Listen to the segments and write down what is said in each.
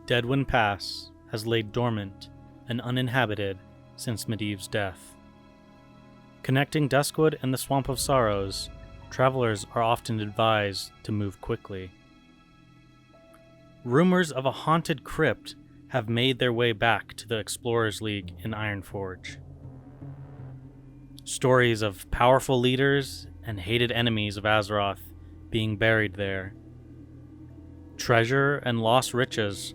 Deadwind Pass has laid dormant and uninhabited since Medivh's death. Connecting Duskwood and the Swamp of Sorrows, travelers are often advised to move quickly. Rumors of a haunted crypt have made their way back to the Explorers League in Ironforge. Stories of powerful leaders and hated enemies of Azeroth being buried there. Treasure and lost riches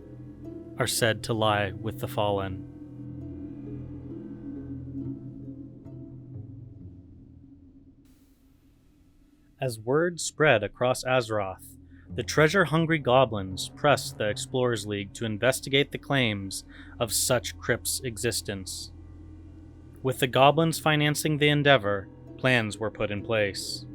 are said to lie with the fallen. As word spread across Azeroth, the treasure-hungry goblins pressed the Explorers League to investigate the claims of such crypts' existence. With the goblins financing the endeavor, plans were put in place.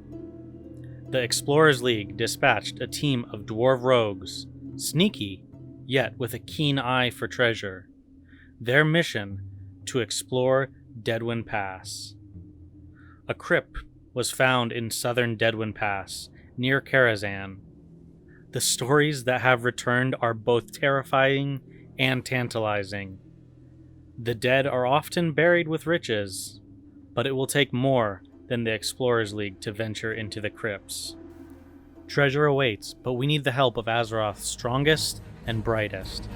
The Explorers League dispatched a team of dwarve rogues, sneaky, yet with a keen eye for treasure. Their mission, to explore Deadwind Pass. A crypt was found in southern Deadwind Pass, near Karazhan. The stories that have returned are both terrifying and tantalizing. The dead are often buried with riches, but it will take more than the Explorers League to venture into the crypts. Treasure awaits, but we need the help of Azeroth's strongest and brightest.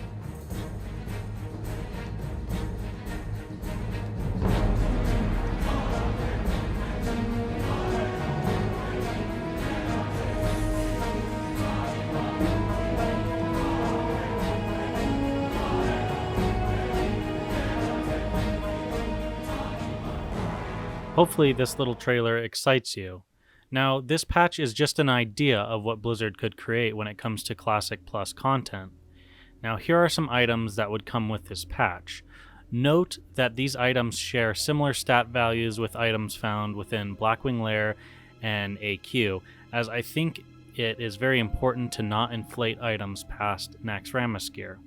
Hopefully this little trailer excites you. Now, this patch is just an idea of what Blizzard could create when it comes to Classic Plus content. Now, here are some items that would come with this patch. Note that these items share similar stat values with items found within Blackwing Lair and AQ, as I think it is very important to not inflate items past Naxxramas gear.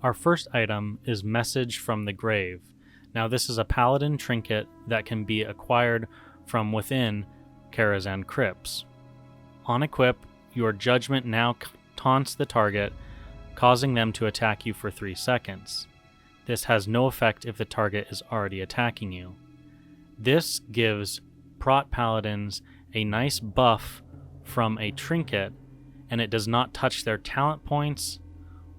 Our first item is Message from the Grave. Now, this is a paladin trinket that can be acquired from within Karazhan Crypts. On equip, your judgment now taunts the target, causing them to attack you for 3 seconds. This has no effect if the target is already attacking you. This gives prot paladins a nice buff from a trinket, and it does not touch their talent points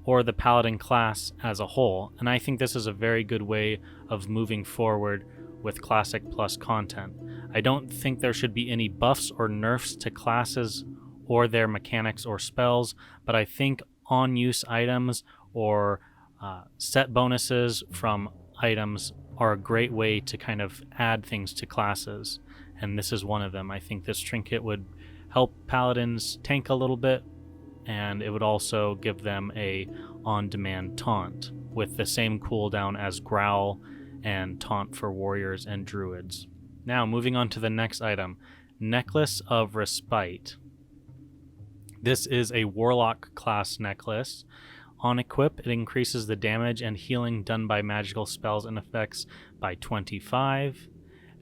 or the paladin class as a whole, and I think this is a very good way of moving forward with Classic Plus content. I don't think there should be any buffs or nerfs to classes or their mechanics or spells, but I think on-use items or set bonuses from items are a great way to kind of add things to classes, and this is one of them. I think this trinket would help paladins tank a little bit, and it would also give them a on-demand taunt with the same cooldown as Growl and Taunt for warriors and druids. Now, moving on to the next item, Necklace of Respite. This is a Warlock class necklace. On equip, it increases the damage and healing done by magical spells and effects by 25,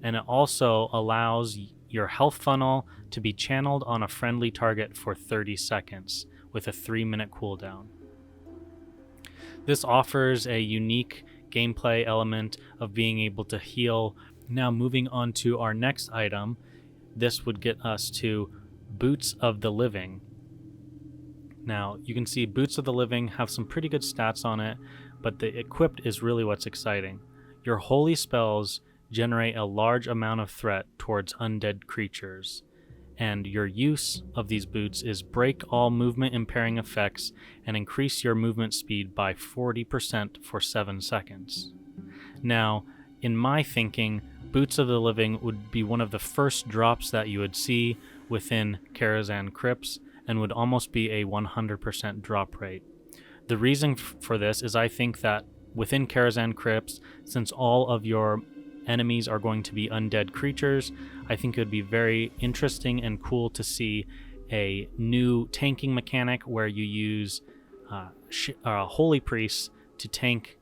and it also allows your health funnel to be channeled on a friendly target for 30 seconds with a 3-minute cooldown. This offers a unique gameplay element of being able to heal. Now, moving on to our next item, this would get us to Boots of the Living. Now, you can see Boots of the Living have some pretty good stats on it, but the equipped is really what's exciting. Your holy spells generate a large amount of threat towards undead creatures, and your use of these boots is break all movement impairing effects and increase your movement speed by 40% for 7 seconds. Now, in my thinking, Boots of the Living would be one of the first drops that you would see within Karazhan Crypts and would almost be a 100% drop rate. The reason for this is I think that within Karazhan Crypts, since all of your enemies are going to be undead creatures, I think it would be very interesting and cool to see a new tanking mechanic where you use holy priests to tank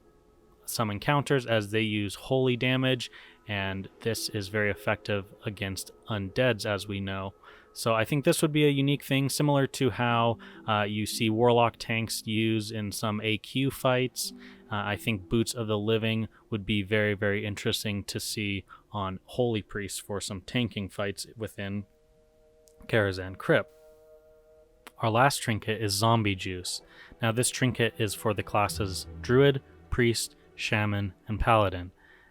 some encounters as they use holy damage, and this is very effective against undeads, as we know. So I think this would be a unique thing, similar to how you see Warlock tanks used in some AQ fights. I think Boots of the Living would be very, very interesting to see on Holy Priest for some tanking fights within Karazhan Crypt. Our last trinket is Zombie Juice. Now this trinket is for the classes Druid, Priest, Shaman, and Paladin.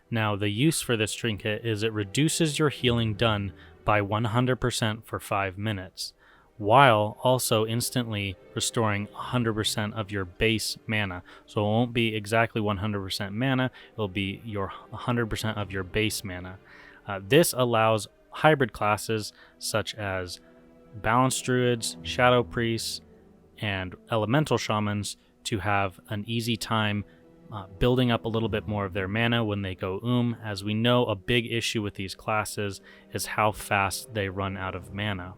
Now the use for this trinket is it reduces your healing done by 100% for 5 minutes, while also instantly restoring 100% of your base mana. So it won't be exactly 100% mana, it'll be your 100% of your base mana. This allows hybrid classes such as Balanced Druids, Shadow Priests, and Elemental Shamans to have an easy time building up a little bit more of their mana when they go as we know a big issue with these classes is how fast they run out of mana.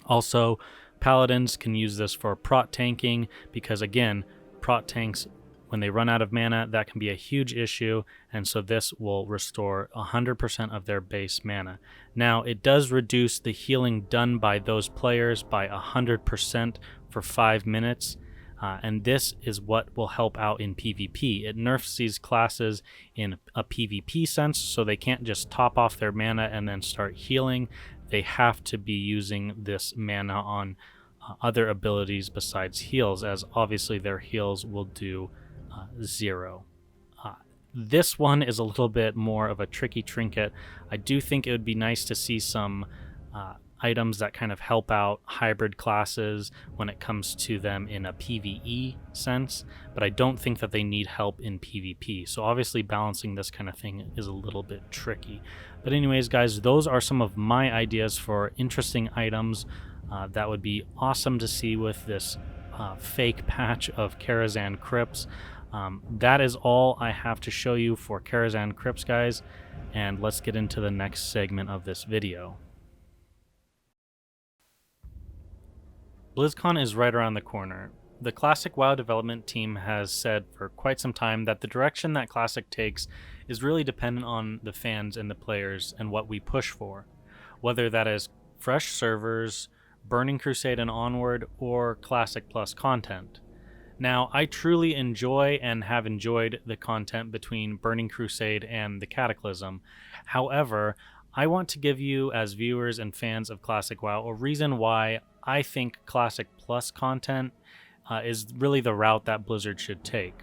Also, Paladins can use this for prot tanking because, again, prot tanks, when they run out of mana, that can be a huge issue, and so this will restore 100% of their base mana. Now, it does reduce the healing done by those players by 100% for 5 minutes, and this is what will help out in PvP. It nerfs these classes in a PvP sense, so they can't just top off their mana and then start healing. They have to be using this mana on other abilities besides heals, as obviously their heals will do 0. This one is a little bit more of a tricky trinket. I do think it would be nice to see some items that kind of help out hybrid classes when it comes to them in a PvE sense, but I don't think that they need help in PvP. So obviously balancing this kind of thing is a little bit tricky. But anyways, guys, those are some of my ideas for interesting items that would be awesome to see with this fake patch of Karazhan Crypts. That is all I have to show you for Karazhan Crypts, guys, and let's get into the next segment of this video. BlizzCon is right around the corner. The Classic WoW development team has said for quite some time that the direction that Classic takes is really dependent on the fans and the players and what we push for, whether that is fresh servers, Burning Crusade and onward, or Classic Plus content. Now, I truly enjoy and have enjoyed the content between Burning Crusade and the Cataclysm. However, I want to give you, as viewers and fans of Classic WoW, a reason why I think Classic Plus content is really the route that Blizzard should take.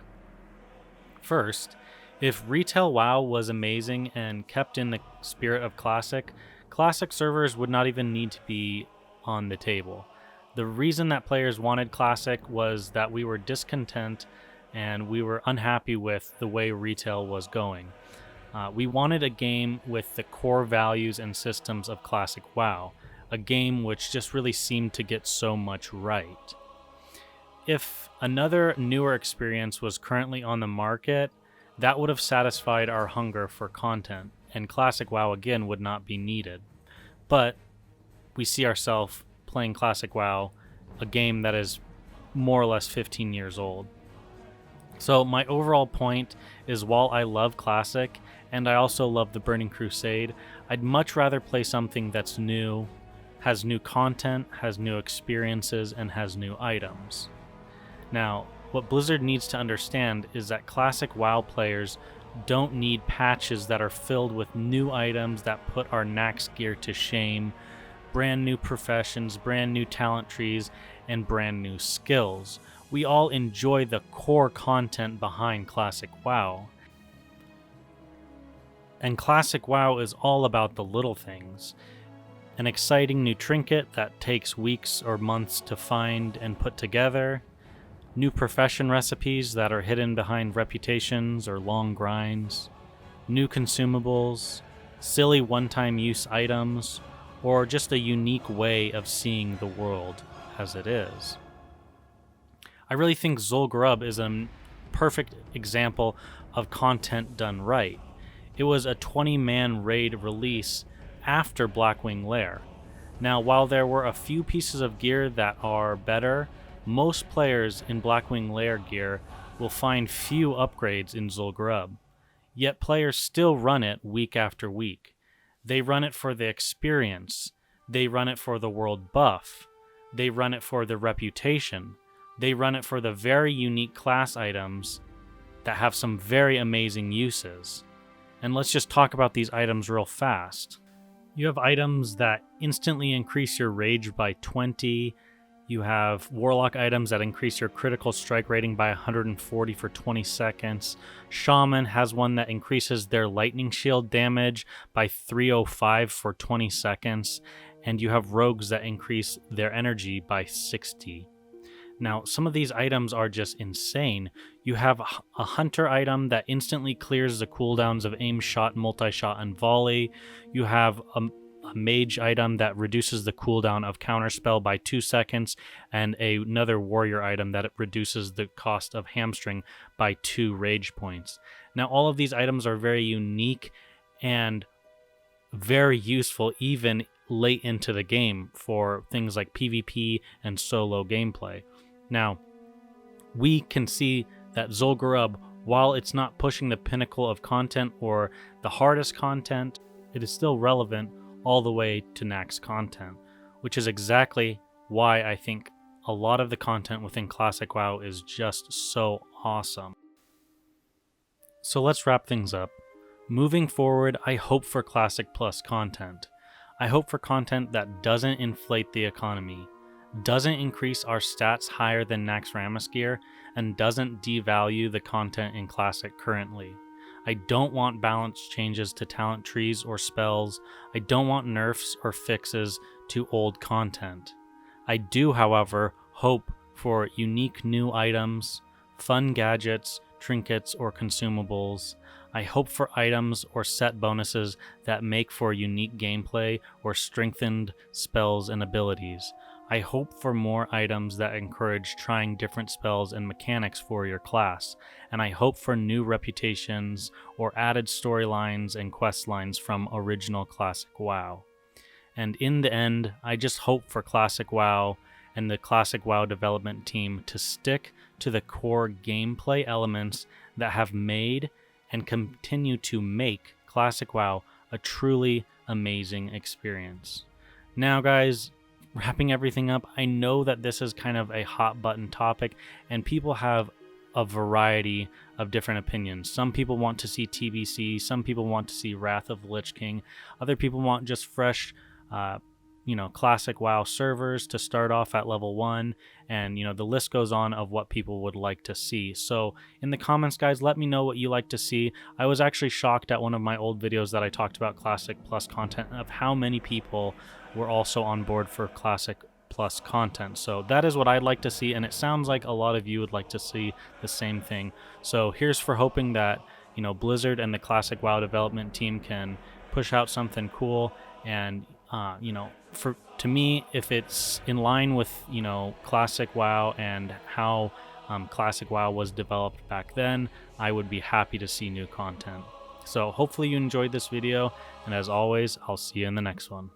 First, if retail WoW was amazing and kept in the spirit of Classic, Classic servers would not even need to be on the table. The reason that players wanted Classic was that we were discontent and we were unhappy with the way retail was going. We wanted a game with the core values and systems of Classic WoW, a game which just really seemed to get so much right. If another newer experience was currently on the market, that would have satisfied our hunger for content, and Classic WoW again would not be needed. But we see ourselves playing Classic WoW, a game that is more or less 15 years old. So my overall point is, while I love Classic, and I also love the Burning Crusade, I'd much rather play something that's new, has new content, has new experiences, and has new items. Now, what Blizzard needs to understand is that Classic WoW players don't need patches that are filled with new items that put our Naxx gear to shame, brand new professions, brand new talent trees, and brand new skills. We all enjoy the core content behind Classic WoW. And Classic WoW is all about the little things. An exciting new trinket that takes weeks or months to find and put together, new profession recipes that are hidden behind reputations or long grinds, new consumables, silly one-time use items, or just a unique way of seeing the world as it is. I really think Zul'Gurub is a perfect example of content done right. It was a 20-man raid release after Blackwing Lair. Now, while there were a few pieces of gear that are better, most players in Blackwing Lair gear will find few upgrades in Zul'Gurub. Yet players still run it week after week. They run it for the experience, They run it for the world buff. They run it for the reputation. They run it for the very unique class items that have some very amazing uses. And let's just talk about these items real fast. You have items that instantly increase your rage by 20. You have Warlock items that increase your critical strike rating by 140 for 20 seconds. Shaman has one that increases their lightning shield damage by 305 for 20 seconds. And you have Rogues that increase their energy by 60. Now, some of these items are just insane. You have a Hunter item that instantly clears the cooldowns of aim shot, multi-shot, and volley. You have a Mage item that reduces the cooldown of counterspell by 2 seconds, and another Warrior item that reduces the cost of hamstring by 2 rage points. Now, all of these items are very unique and very useful even late into the game for things like PvP and solo gameplay. Now, we can see that Zul'Gurub, while it's not pushing the pinnacle of content or the hardest content, it is still relevant all the way to Nax content, which is exactly why I think a lot of the content within Classic WoW is just so awesome. So let's wrap things up. Moving forward, I hope for Classic Plus content. I hope for content that doesn't inflate the economy, doesn't increase our stats higher than Nax Ramaskir, and doesn't devalue the content in Classic currently. I don't want balance changes to talent trees or spells. I don't want nerfs or fixes to old content. I do, however, hope for unique new items, fun gadgets, trinkets, or consumables. I hope for items or set bonuses that make for unique gameplay or strengthened spells and abilities. I hope for more items that encourage trying different spells and mechanics for your class, and I hope for new reputations or added storylines and quest lines from original Classic WoW. And in the end, I just hope for Classic WoW and the Classic WoW development team to stick to the core gameplay elements that have made and continue to make Classic WoW a truly amazing experience. Now, guys, wrapping everything up, I know that this is kind of a hot button topic and people have a variety of different opinions. Some people want to see TBC, some people want to see Wrath of the Lich King, other people want just fresh Classic WoW servers to start off at level 1, and the list goes on of what people would like to see. So in the comments, guys, let me know what you like to see. I was actually shocked at one of my old videos that I talked about Classic Plus content of how many people were also on board for Classic Plus content. So that is what I'd like to see, and it sounds like a lot of you would like to see the same thing. So here's for hoping that Blizzard and the Classic WoW development team can push out something cool, and to me, if it's in line with Classic WoW and how Classic WoW was developed back then, I would be happy to see new content. So hopefully you enjoyed this video, and as always, I'll see you in the next one.